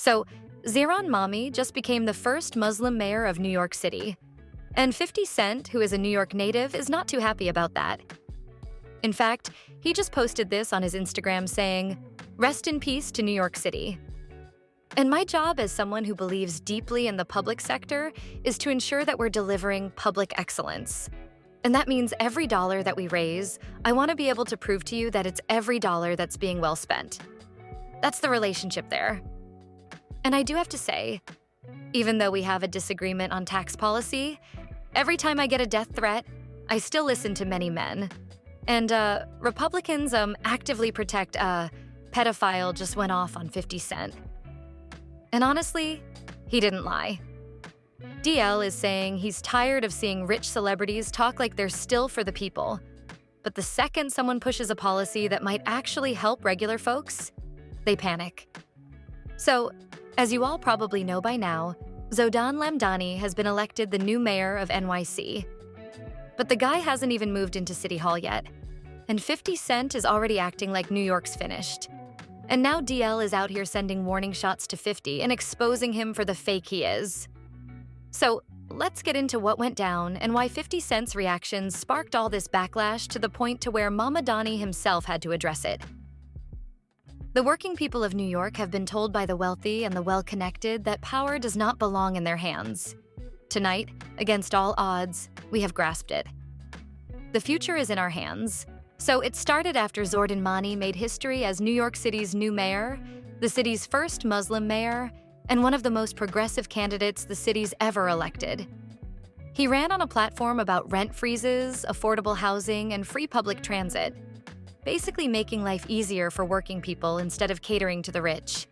So, Zohran Mamdani just became the first Muslim mayor of New York City. And 50 Cent, who is a New York native, is not too happy about that. In fact, he just posted this on his Instagram saying, "Rest in peace to New York City." And my job as someone who believes deeply in the public sector is to ensure that we're delivering public excellence. And that means every dollar that we raise, I want to be able to prove to you that it's every dollar that's being well spent. That's the relationship there. And I do have to say, even though we have a disagreement on tax policy, every time I get a death threat, I still listen to many men. And Republicans actively protect a pedophile just went off on 50 Cent. And honestly, he didn't lie. DL is saying he's tired of seeing rich celebrities talk like they're still for the people. But the second someone pushes a policy that might actually help regular folks, they panic. So, as you all probably know by now, Zohran Mamdani has been elected the new mayor of NYC. But the guy hasn't even moved into City Hall yet. And 50 Cent is already acting like New York's finished. And now DL is out here sending warning shots to 50 and exposing him for the fake he is. So, let's get into what went down and why 50 Cent's reactions sparked all this backlash to the point to where Mamdani himself had to address it. The working people of New York have been told by the wealthy and the well-connected that power does not belong in their hands. Tonight, against all odds, we have grasped it. The future is in our hands. So it started after Zohran Mamdani made history as New York City's new mayor, the city's first Muslim mayor, and one of the most progressive candidates the city's ever elected. He ran on a platform about rent freezes, affordable housing, and free public transit, basically making life easier for working people instead of catering to the rich.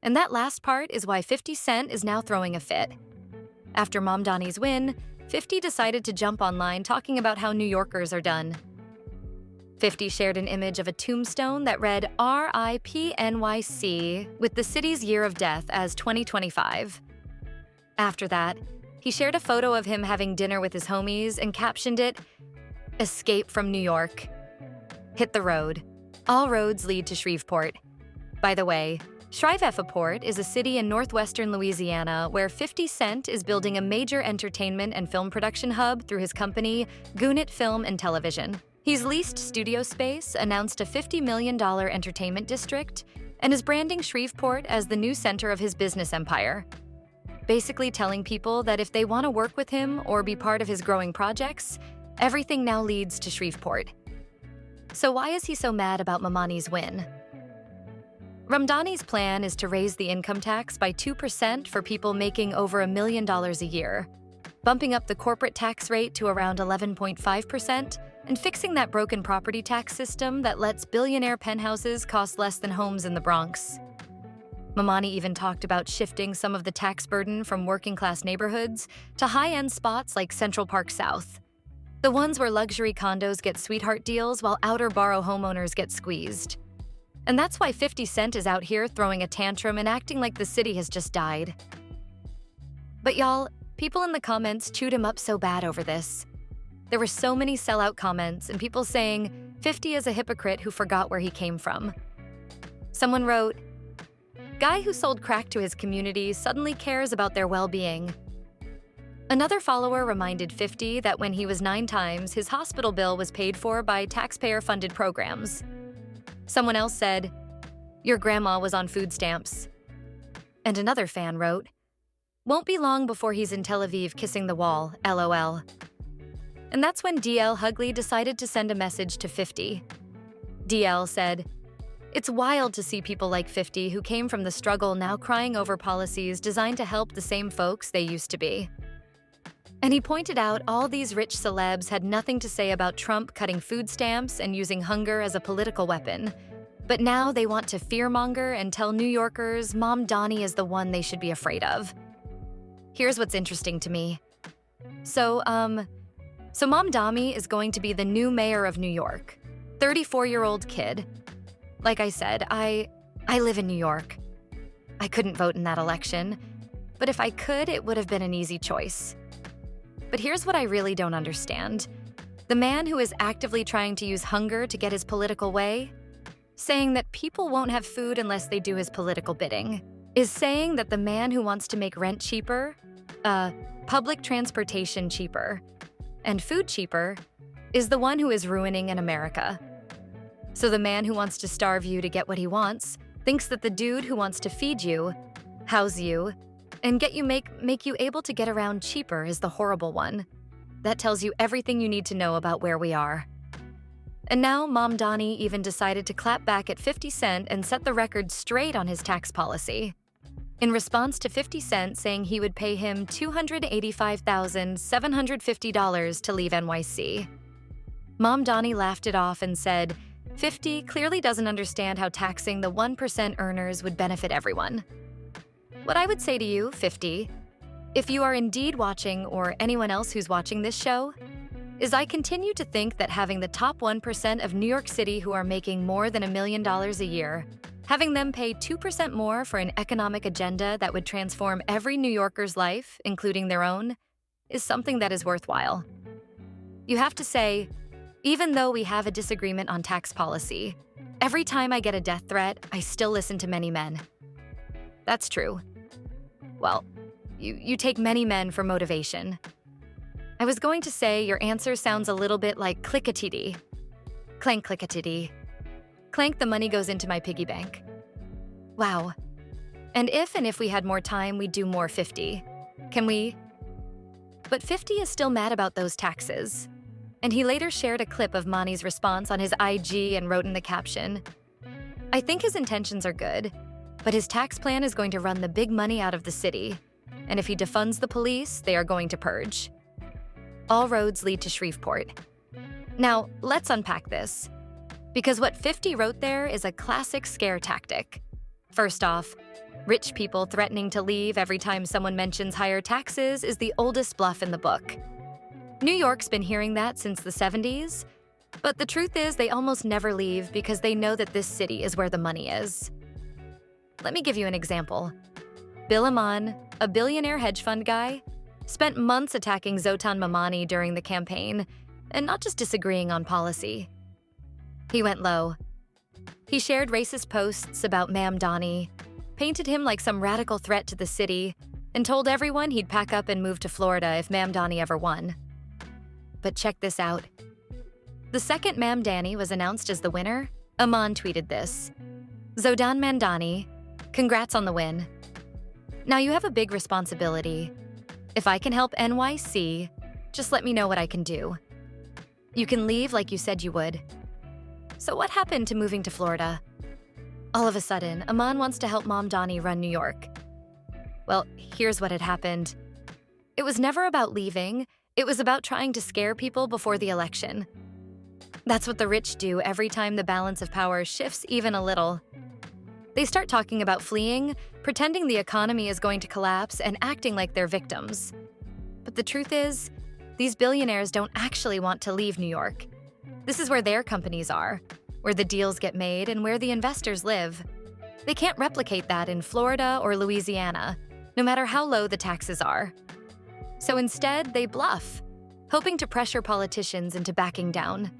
And that last part is why 50 Cent is now throwing a fit. After Mamdani's win, 50 decided to jump online talking about how New Yorkers are done. 50 shared an image of a tombstone that read RIP NYC with the city's year of death as 2025. After that, he shared a photo of him having dinner with his homies and captioned it, "Escape from New York. Hit the road. All roads lead to Shreveport." By the way, Shreveport is a city in northwestern Louisiana where 50 Cent is building a major entertainment and film production hub through his company, Gannett Film and Television. He's leased studio space, announced a $50 million entertainment district, and is branding Shreveport as the new center of his business empire. Basically telling people that if they want to work with him or be part of his growing projects, everything now leads to Shreveport. So why is he so mad about Mamdani's win? Mamdani's plan is to raise the income tax by 2% for people making over $1 million a year, bumping up the corporate tax rate to around 11.5%, and fixing that broken property tax system that lets billionaire penthouses cost less than homes in the Bronx. Mamdani even talked about shifting some of the tax burden from working-class neighborhoods to high-end spots like Central Park South, the ones where luxury condos get sweetheart deals while outer borough homeowners get squeezed. And that's why 50 Cent is out here throwing a tantrum and acting like the city has just died. But y'all, people in the comments chewed him up so bad over this. There were so many sellout comments and people saying 50 is a hypocrite who forgot where he came from. Someone wrote, "Guy who sold crack to his community suddenly cares about their well-being." Another follower reminded 50 that when he was 9 times, his hospital bill was paid for by taxpayer-funded programs. Someone else said, "Your grandma was on food stamps." And another fan wrote, "Won't be long before he's in Tel Aviv kissing the wall, LOL." And that's when DL Hughley decided to send a message to 50. DL said, "It's wild to see people like 50 who came from the struggle now crying over policies designed to help the same folks they used to be." And he pointed out all these rich celebs had nothing to say about Trump cutting food stamps and using hunger as a political weapon. But now they want to fearmonger and tell New Yorkers Mamdani is the one they should be afraid of. Here's what's interesting to me. So Mamdani is going to be the new mayor of New York. 34-year-old kid. Like I said, I live in New York. I couldn't vote in that election, but if I could, it would have been an easy choice. But here's what I really don't understand. The man who is actively trying to use hunger to get his political way, saying that people won't have food unless they do his political bidding. is saying that the man who wants to make rent cheaper, public transportation cheaper, and food cheaper is the one who is ruining in America. So the man who wants to starve you to get what he wants thinks that the dude who wants to feed you, house you, and make you able to get around cheaper is the horrible one. That tells you everything you need to know about where we are. And now Mamdani even decided to clap back at 50 Cent and set the record straight on his tax policy. In response to 50 Cent saying he would pay him $285,750 to leave NYC. Mamdani laughed it off and said, 50 clearly doesn't understand how taxing the 1% earners would benefit everyone. What I would say to you, 50, if you are indeed watching or anyone else who's watching this show, is I continue to think that having the top 1% of New York City who are making more than $1 million a year, having them pay 2% more for an economic agenda that would transform every New Yorker's life, including their own, is something that is worthwhile. You have to say, even though we have a disagreement on tax policy, every time I get a death threat, I still listen to many men. That's true. Well, you take many men for motivation. I was going to say your answer sounds a little bit like click-a-titty. Clank, click-a-titty. Clank, the money goes into my piggy bank. Wow. And if we had more time, we'd do more 50. Can we? But 50 is still mad about those taxes. And he later shared a clip of Mani's response on his IG and wrote in the caption, I think his intentions are good, but his tax plan is going to run the big money out of the city. And if he defunds the police, they are going to purge. All roads lead to Shreveport. Now, let's unpack this. Because what 50 wrote there is a classic scare tactic. First off, rich people threatening to leave every time someone mentions higher taxes is the oldest bluff in the book. New York's been hearing that since the 70s, but the truth is they almost never leave because they know that this city is where the money is. Let me give you an example. Bill Amann, a billionaire hedge fund guy, spent months attacking Zohran Mamdani during the campaign, and not just disagreeing on policy. He went low. He shared racist posts about Mamdani, painted him like some radical threat to the city, and told everyone he'd pack up and move to Florida if Mamdani ever won. But check this out. The second Mamdani was announced as the winner, Amann tweeted this. Zohran Mamdani, congrats on the win. Now you have a big responsibility. If I can help NYC, just let me know what I can do. You can leave like you said you would. So what happened to moving to Florida? All of a sudden, Amann wants to help Mamdani run New York. Well, here's what had happened. It was never about leaving. It was about trying to scare people before the election. That's what the rich do every time the balance of power shifts even a little. They start talking about fleeing, pretending the economy is going to collapse, and acting like they're victims. But the truth is, these billionaires don't actually want to leave New York. This is where their companies are, where the deals get made and where the investors live. They can't replicate that in Florida or Louisiana, no matter how low the taxes are. So instead, they bluff, hoping to pressure politicians into backing down.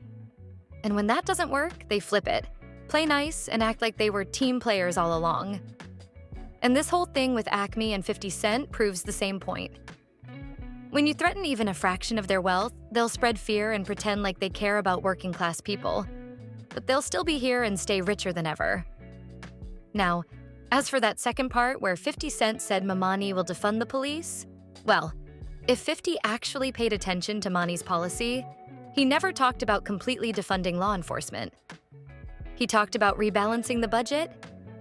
And when that doesn't work, they flip it, play nice, and act like they were team players all along. And this whole thing with Acme and 50 Cent proves the same point. When you threaten even a fraction of their wealth, they'll spread fear and pretend like they care about working-class people. But they'll still be here and stay richer than ever. Now, as for that second part where 50 Cent said Mamdani will defund the police, well, if 50 actually paid attention to Mani's policy, he never talked about completely defunding law enforcement. He talked about rebalancing the budget,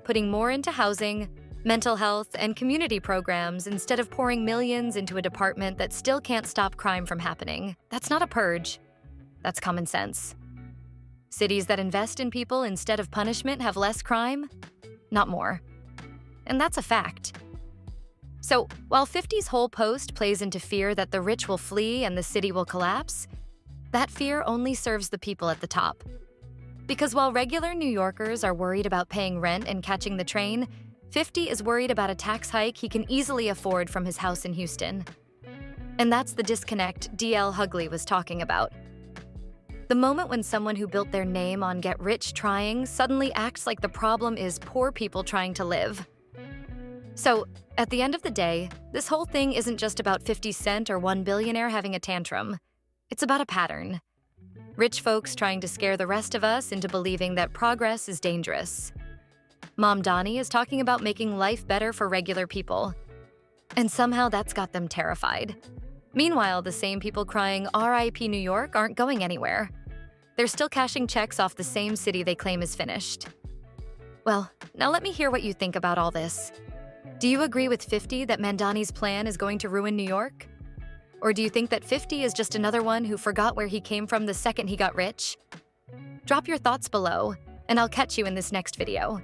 putting more into housing, mental health, and community programs instead of pouring millions into a department that still can't stop crime from happening. That's not a purge. That's common sense. Cities that invest in people instead of punishment have less crime, not more. And that's a fact. So, while 50's whole post plays into fear that the rich will flee and the city will collapse, that fear only serves the people at the top. Because while regular New Yorkers are worried about paying rent and catching the train, 50 is worried about a tax hike he can easily afford from his house in Houston. And that's the disconnect DL Hughley was talking about. The moment when someone who built their name on get rich trying suddenly acts like the problem is poor people trying to live. So, at the end of the day, this whole thing isn't just about 50 Cent or one billionaire having a tantrum. It's about a pattern. Rich folks trying to scare the rest of us into believing that progress is dangerous. Mamdani is talking about making life better for regular people. And somehow that's got them terrified. Meanwhile, the same people crying RIP New York aren't going anywhere. They're still cashing checks off the same city they claim is finished. Well, now let me hear what you think about all this. Do you agree with 50 that Mamdani's plan is going to ruin New York? Or do you think that 50 is just another one who forgot where he came from the second he got rich? Drop your thoughts below, and I'll catch you in this next video.